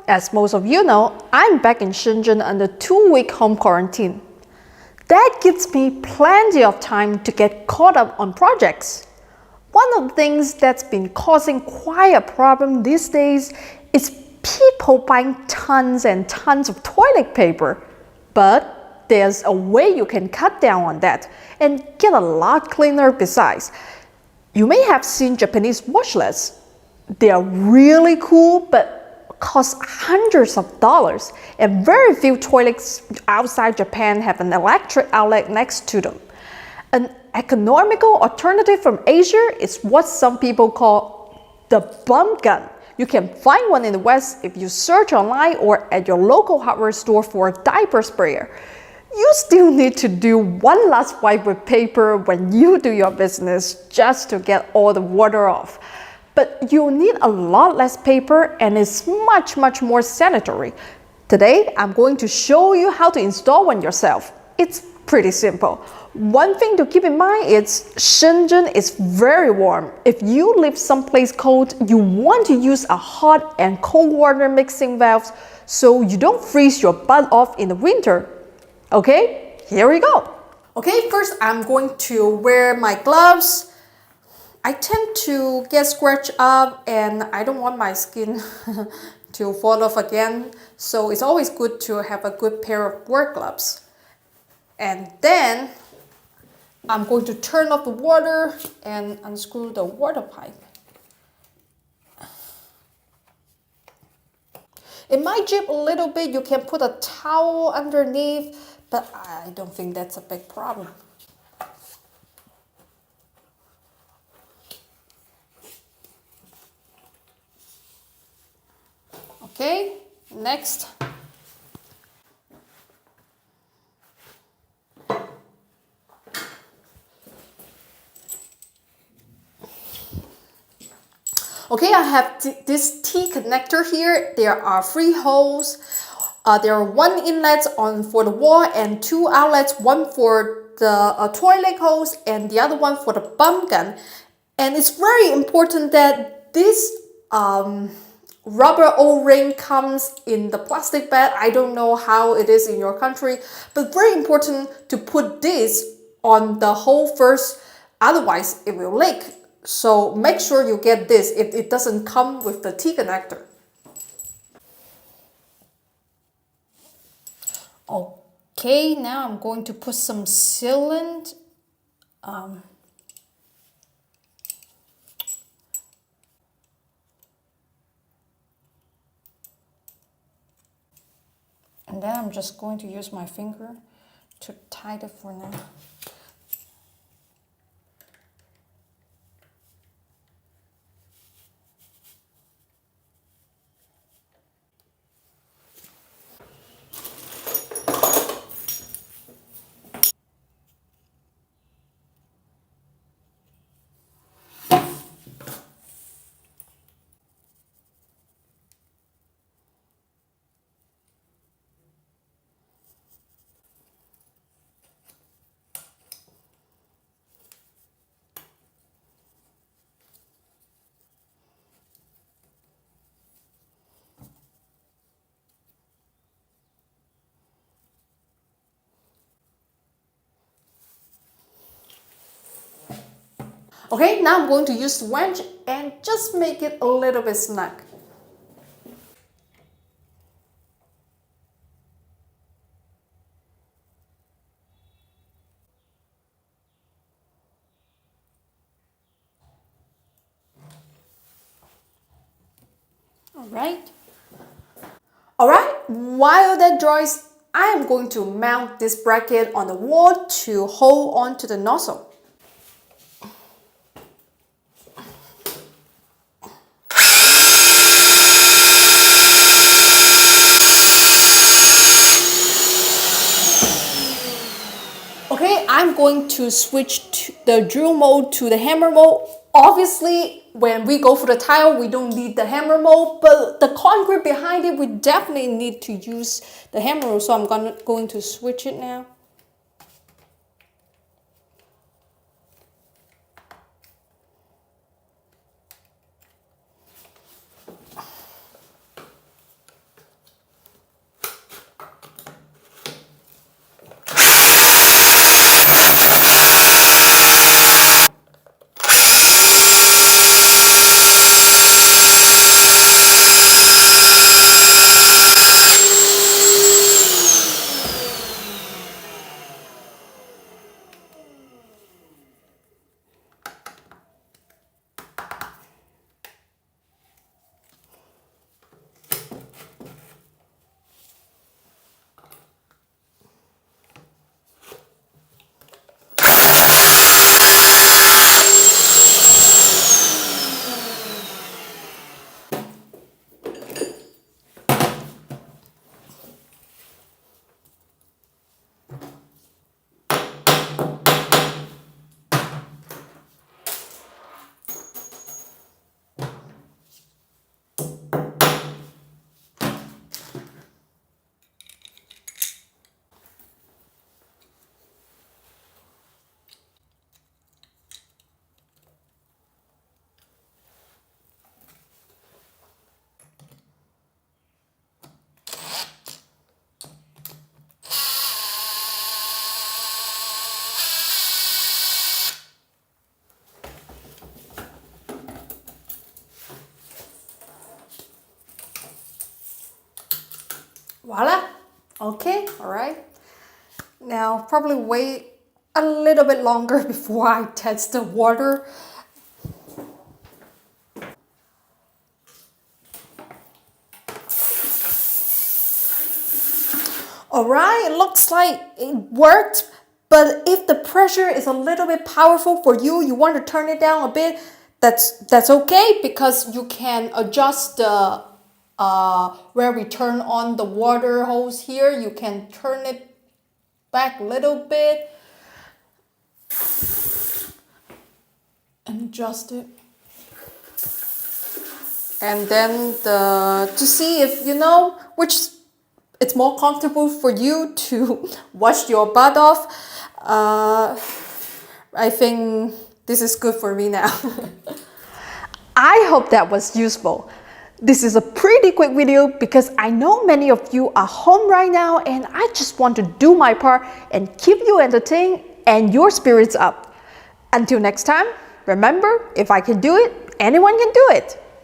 as most of you know, I'm back in Shenzhen under 2-week home quarantine. That gives me plenty of time to get caught up on projects. One of the things that's been causing quite a problem these days is people buying tons and tons of toilet paper. But there's a way you can cut down on that and get a lot cleaner besides. You may have seen Japanese wash lists. They are really cool, but cost hundreds of dollars, and very few toilets outside Japan have an electric outlet next to them. An economical alternative from Asia is what some people call the BumGun. You can find one in the West if you search online or at your local hardware store for a diaper sprayer. You still need to do one last wipe with paper when you do your business just to get all the water off. But you'll need a lot less paper and it's much more sanitary. Today, I'm going to show you how to install one yourself. It's pretty simple. One thing to keep in mind is Shenzhen is very warm. If you live someplace cold, you want to use a hot and cold water mixing valve so you don't freeze your butt off in the winter. Okay, here we go. Okay, first I'm going to wear my gloves. I tend to get scratched up and I don't want my skin to fall off again. So it's always good to have a good pair of work gloves. And then I'm going to turn off the water and unscrew the water pipe. It might drip a little bit. You can put a towel underneath, but I don't think that's a big problem. Okay, next. Okay, I have this T connector here. There are 3 holes. There are 1 inlet for the wall and 2 outlets, one for the toilet hose and the other one for the BumGun. And it's very important that this rubber O-ring comes in the plastic bag. I don't know how it is in your country, but very important to put this on the hole first, otherwise it will leak. So make sure you get this if it doesn't come with the T connector. Okay, now I'm going to put some sealant. And then I'm just going to use my finger to tie it for now. Okay, now I'm going to use the wrench and just make it a little bit snug. Alright, while that dries, I am going to mount this bracket on the wall to hold on to the nozzle. Okay, I'm going to switch the drill mode to the hammer mode. Obviously, when we go for the tile, we don't need the hammer mode, but the concrete behind it, we definitely need to use the hammer mode. So I'm going to switch it now. Voila. Okay, all right. Now probably wait a little bit longer before I test the water. Alright, it looks like it worked, but if the pressure is a little bit powerful for you, you want to turn it down a bit, that's okay, because you can adjust the where we turn on the water hose here, you can turn it back a little bit and adjust it. And then to see if you know which it's more comfortable for you to wash your butt off. I think this is good for me now. I hope that was useful. This is a pretty quick video because I know many of you are home right now and I just want to do my part and keep you entertained and your spirits up. Until next time, remember, if I can do it, anyone can do it.